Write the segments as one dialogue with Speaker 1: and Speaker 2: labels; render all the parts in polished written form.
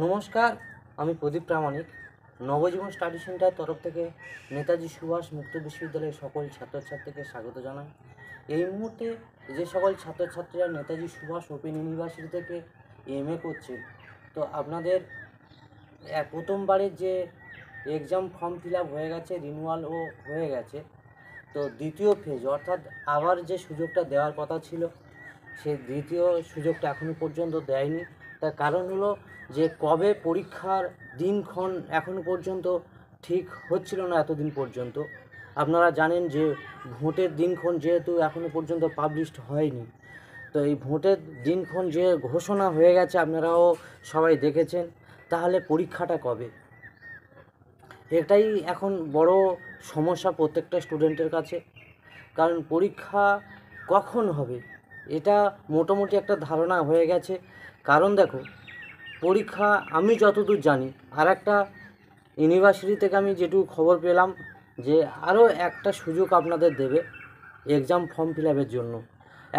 Speaker 1: নমস্কার, আমি প্রদীপ প্রামাণিক। নবজীবন study centre তরফ থেকে নেতাজি সুভাষ মুক্ত বিশ্ববিদ্যালয়ের সকল ছাত্রছাত্রীকে স্বাগত জানাই। এই মুহূর্তে যে সকল ছাত্রছাত্রীরা নেতাজি সুভাষ ওপেন ইউনিভার্সিটি থেকে এমএ করছে, তো আপনাদের প্রথমবারের যে এক্সাম ফর্ম ফিল আপ হয়ে গেছে, রিনিউয়ালও হয়ে গেছে। তো দ্বিতীয় ফেজ অর্থাৎ আবার যে সুযোগটা দেওয়ার কথা ছিল, সেই দ্বিতীয় সুযোগটা এখনও পর্যন্ত দেয়নি। তার কারণ হলো যে কবে পরীক্ষার দিনক্ষণ এখনও পর্যন্ত ঠিক হচ্ছিল না। এতদিন পর্যন্ত আপনারা জানেন যে ভোটের দিনক্ষণ যেহেতু এখনও পর্যন্ত পাবলিশড হয়নি, তো এই ভোটের দিনক্ষণ যে ঘোষণা হয়ে গেছে আপনারাও সবাই দেখেছেন, তাহলে পরীক্ষাটা কবে? এটাই এখন বড় সমস্যা প্রত্যেকটা স্টুডেন্টের কাছে। কারণ পরীক্ষা কখন হবে এটা মোটামুটি একটা ধারণা হয়ে গেছে। কারণ দেখো, পরীক্ষা আমি যতদূর জানি, আর একটা ইউনিভার্সিটি থেকে আমি যেটুকু খবর পেলাম যে আরও একটা সুযোগ আপনাদের দেবে এক্সাম ফর্ম ফিল আপের জন্য।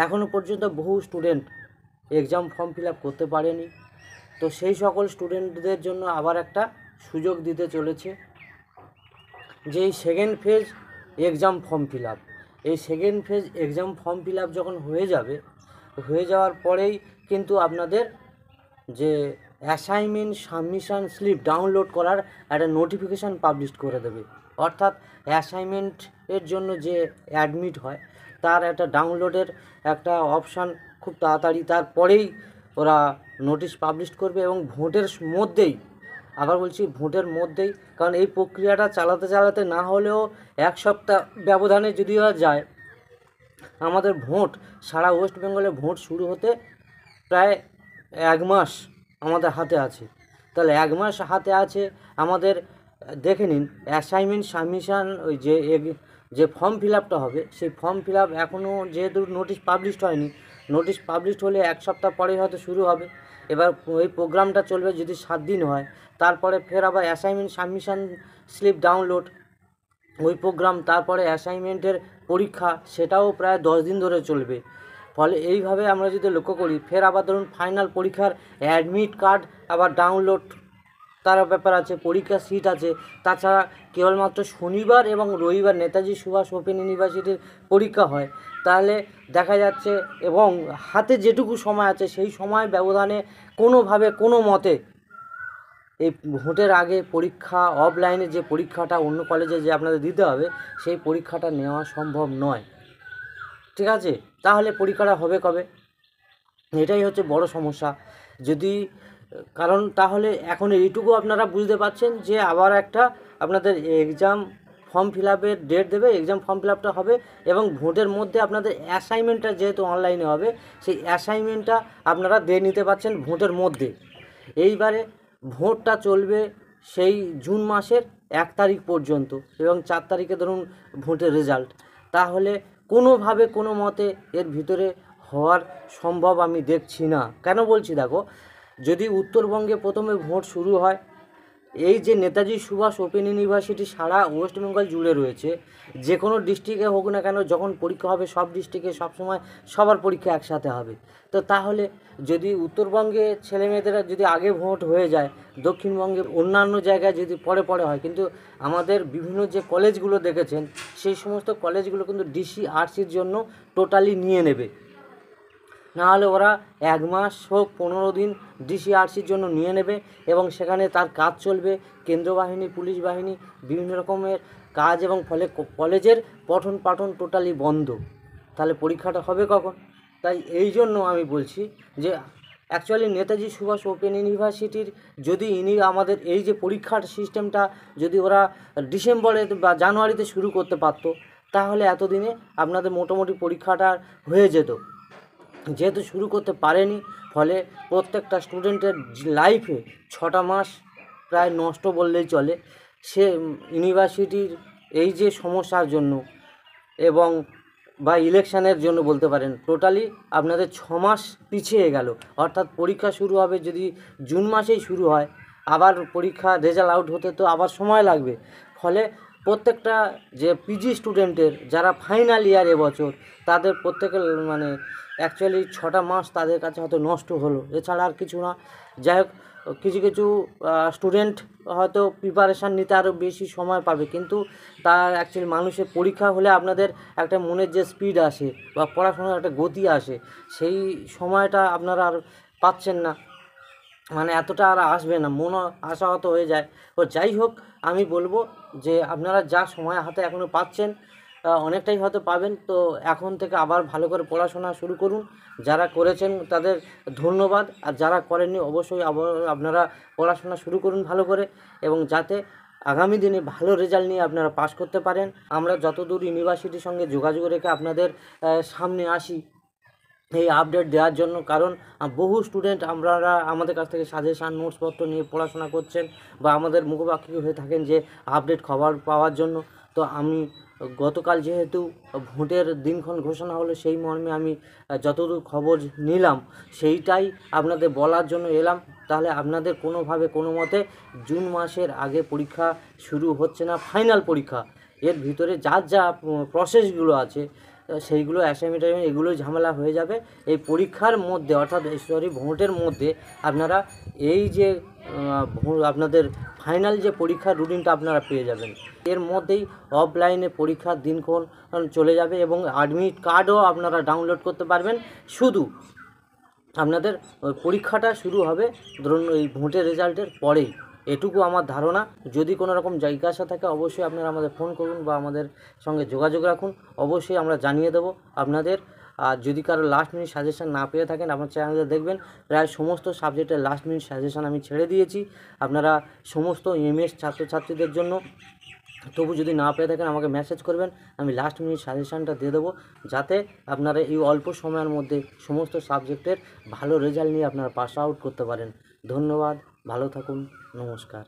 Speaker 1: এখনও পর্যন্ত বহু student exam form fill up করতে পারেনি, তো সেই সকল স্টুডেন্টদের জন্য আবার একটা সুযোগ দিতে চলেছে যে এই second phase exam form fill up. এই second phase exam form fill up যখন হয়ে যাওয়ার পরেই কিন্তু আপনাদের যে অ্যাসাইনমেন্ট সাবমিশন স্লিপ ডাউনলোড করার একটা নোটিফিকেশান পাবলিশ করে দেবে। অর্থাৎ অ্যাসাইনমেন্টের জন্য যে অ্যাডমিট হয় তার একটা ডাউনলোডের একটা অপশান খুব তাড়াতাড়ি তারপরেই ওরা নোটিশ পাবলিশ করবে। এবং ভোটের মধ্যেই, আবার বলছি ভোটের মধ্যেই, কারণ এই প্রক্রিয়াটা চালাতে না হলেও এক সপ্তাহ ব্যবধানে যদি যায়, আমাদের ভোট সারা ওয়েস্ট বেঙ্গলে ভোট শুরু হতে প্রায় 1 মাস আমাদের হাতে আছে। তাহলে 1 মাস হাতে আছে আমাদের। দেখে নিন, অ্যাসাইনমেন্ট সাবমিশান ওই যে ফর্ম ফিল আপটা হবে, সেই ফর্ম ফিল আপ এখনও যেহেতু নোটিশ পাবলিশড হয়নি, নোটিশ পাবলিশড হলে 1 সপ্তাহ পরেই হয়তো শুরু হবে। এবার ওই প্রোগ্রামটা চলবে যদি 7 দিন হয়, তারপরে ফের আবার অ্যাসাইনমেন্ট সাবমিশান স্লিপ ডাউনলোড, ওই প্রোগ্রাম, তারপরে অ্যাসাইনমেন্টের পরীক্ষা, সেটাও প্রায় 10 দিন ধরে চলবে। ফলে এইভাবে আমরা যদি লক্ষ্য করি, ফের আবার ধরুন ফাইনাল পরীক্ষার অ্যাডমিট কার্ড আবার ডাউনলোড তার ব্যাপার আছে, পরীক্ষার সিট আছে। তাছাড়া কেবলমাত্র শনিবার এবং রবিবার নেতাজি সুভাষ ওপেন ইউনিভার্সিটির পরীক্ষা হয়। তাহলে দেখা যাচ্ছে, এবং হাতে যেটুকু সময় আছে সেই সময় ব্যবধানে কোনোভাবে কোনো মতে এই ভোটের আগে পরীক্ষা, অফলাইনে যে পরীক্ষাটা অন্য কলেজে যে আপনাদের দিতে হবে, সেই পরীক্ষাটা নেওয়া সম্ভব নয়। ঠিক আছে, তাহলে পরীক্ষাটা হবে কবে? এটাই হচ্ছে বড় সমস্যা। যদি কারণ তাহলে এখন এইটুকু আপনারা বুঝতে পারছেন যে আবার একটা আপনাদের এক্সাম ফর্ম ফিল আপের ডেট দেবে, এক্সাম ফর্ম ফিল আপটা হবে, এবং ভোটের মধ্যে আপনাদের অ্যাসাইনমেন্টটা যেহেতু অনলাইনে হবে, সেই অ্যাসাইনমেন্টটা আপনারা দিয়ে নিতে পারছেন ভোটের মধ্যে। এইবারে ভোটটা চলবে সেই জুন মাসের 1 তারিখ পর্যন্ত, এবং 4 তারিখে ধরুন ভোটের রেজাল্ট। তাহলে কোনোভাবে কোনো মতে এর ভিতরে হওয়ার সম্ভব আমি দেখছি না। কেন বলছি দেখো, যদি উত্তরবঙ্গে প্রথমে ভোট শুরু হয়, এই যে নেতাজি সুভাষ ওপেন ইউনিভার্সিটি সারা ওয়েস্ট বেঙ্গল জুড়ে রয়েছে, যে কোনো ডিস্ট্রিক্টে হোক না কেন, যখন পরীক্ষা হবে সব ডিস্ট্রিক্টে সবসময় সবার পরীক্ষা একসাথে হবে। তো তাহলে যদি উত্তরবঙ্গে ছেলেমেয়েদের যদি আগে ভোট হয়ে যায়, দক্ষিণবঙ্গে অন্যান্য জায়গায় যদি পরে হয়, কিন্তু আমাদের বিভিন্ন যে কলেজগুলো দেখেছেন, সেই সমস্ত কলেজগুলো কিন্তু ডিসিআরসির জন্য টোটালি নিয়ে নেবে। নাহলে ওরা 1 মাস হোক 15 দিন ডিসিআরসির জন্য নিয়ে নেবে, এবং সেখানে তার কাজ চলবে, কেন্দ্র বাহিনী, পুলিশ বাহিনী, বিভিন্ন রকমের কাজ, এবং ফলে কলেজের পঠন পাঠন টোটালি বন্ধ। তাহলে পরীক্ষাটা হবে কখন? তাই এই জন্য আমি বলছি যে অ্যাকচুয়ালি নেতাজি সুভাষ ওপেন ইউনিভার্সিটির যদি আমাদের এই যে পরীক্ষার সিস্টেমটা যদি ওরা ডিসেম্বরে বা জানুয়ারিতে শুরু করতে পারতো, তাহলে এতদিনে আপনাদের মোটামুটি পরীক্ষাটা হয়ে যেত। যেহেতু শুরু করতে পারেনি, ফলে প্রত্যেকটা স্টুডেন্টের লাইফে 6টা মাস প্রায় নষ্ট বললেই চলে। সে ইউনিভার্সিটির এই যে সমস্যার জন্য, এবং বা ইলেকশানের জন্য বলতে পারেন, টোটালি আপনাদের 6 মাস পিছিয়ে গেল। অর্থাৎ পরীক্ষা শুরু হবে যদি জুন মাসেই শুরু হয়, আবার পরীক্ষা রেজাল্ট আউট হতে তো আবার সময় লাগবে। ফলে প্রত্যেকটা যে পিজি স্টুডেন্টের যারা ফাইনাল ইয়ার এবছর, তাদের প্রত্যেকের অ্যাকচুয়ালি 6টা মাস তাদের কাছে হয়তো নষ্ট হলো, এছাড়া আর কিছু না। যাই হোক, কিছু কিছু স্টুডেন্ট হয়তো প্রিপারেশান নিতে আরও বেশি সময় পাবে, কিন্তু তার অ্যাকচুয়ালি মানুষের পরীক্ষা হলে আপনাদের একটা মনের যে স্পিড আসে বা পড়াশোনার একটা গতি আসে, সেই সময়টা আপনারা আর পাচ্ছেন না, মানে এতটা আর আসবে না, মন আশাহত হয়ে যায়। তো যাই হোক, আমি বলবো যে আপনারা যা সময় হাতে এখনও পাচ্ছেন, অনেকটাই হয়তো পাবেন, তো এখন থেকে আবার ভালো করে পড়াশোনা শুরু করুন। যারা করেছেন তাদের ধন্যবাদ, আর যারা করেননি অবশ্যই আবার আপনারা পড়াশোনা শুরু করুন ভালো করে, এবং যাতে আগামী দিনে ভালো রেজাল্ট নিয়ে আপনারা পাস করতে পারেন। আমরা যতদূর ইউনিভার্সিটির সঙ্গে যোগাযোগ রেখে আপনাদের সামনে আসি এই আপডেট দেওয়ার জন্য, কারণ বহু স্টুডেন্ট আপনারা আমাদের কাছ থেকে সাজেশান নোটসপত্র নিয়ে পড়াশোনা করছেন বা আমাদের মুখোপাক্ষি হয়ে থাকেন যে আপডেট খবর পাওয়ার জন্য। তো আমি গতকাল যেহেতু ভোটের দিনক্ষণ ঘোষণা হলো, সেই মর্মে আমি যতদূর খবর নিলাম সেইটাই আপনাদের বলার জন্য এলাম। তাহলে আপনাদের কোনোভাবে কোনো মতে জুন মাসের আগে পরীক্ষা শুরু হচ্ছে না, ফাইনাল পরীক্ষা, এর ভিতরে যার যা প্রসেসগুলো আছে সেইগুলো অ্যাসাইনমেন্ট এগুলো ঝামেলা হয়ে যাবে। এই পরীক্ষার মধ্যে অর্থাৎ ভোটের মধ্যে আপনারা এই যে আপনাদের ফাইনাল যে পরীক্ষার রুটিনটা আপনারা পেয়ে যাবেন। এর মধ্যেই অফলাইনে পরীক্ষার দিনক্ষণ চলে যাবে এবং অ্যাডমিট কার্ডও আপনারা ডাউনলোড করতে পারবেন। শুধু আপনাদের পরীক্ষাটা শুরু হবে ধরুন এই ভোটের রেজাল্টের পরেই, এটুকু আমার ধারণা। যদি কোনো রকম জিজ্ঞাসা থাকে অবশ্যই আপনারা আমাদের ফোন করুন বা আমাদের সঙ্গে যোগাযোগ রাখুন, অবশ্যই আমরা জানিয়ে দেবো আপনাদের। আর যদি কারো লাস্ট মিনিট সাজেশান না পেয়ে থাকেন, আমার চ্যানেলে দেখবেন প্রায় সমস্ত সাবজেক্টের লাস্ট মিনিট সাজেশান আমি ছেড়ে দিয়েছি আপনারা সমস্ত এমএস ছাত্রছাত্রীদের জন্য। তবু যদি না পেয়ে থাকেন আমাকে মেসেজ করবেন, আমি লাস্ট মিনিট সাজেশানটা দিয়ে দেবো, যাতে আপনারা এই অল্প সময়ের মধ্যে সমস্ত সাবজেক্টের ভালো রেজাল্ট নিয়ে আপনারা পাস আউট করতে পারেন। ধন্যবাদ, ভালো থাকুন, নমস্কার।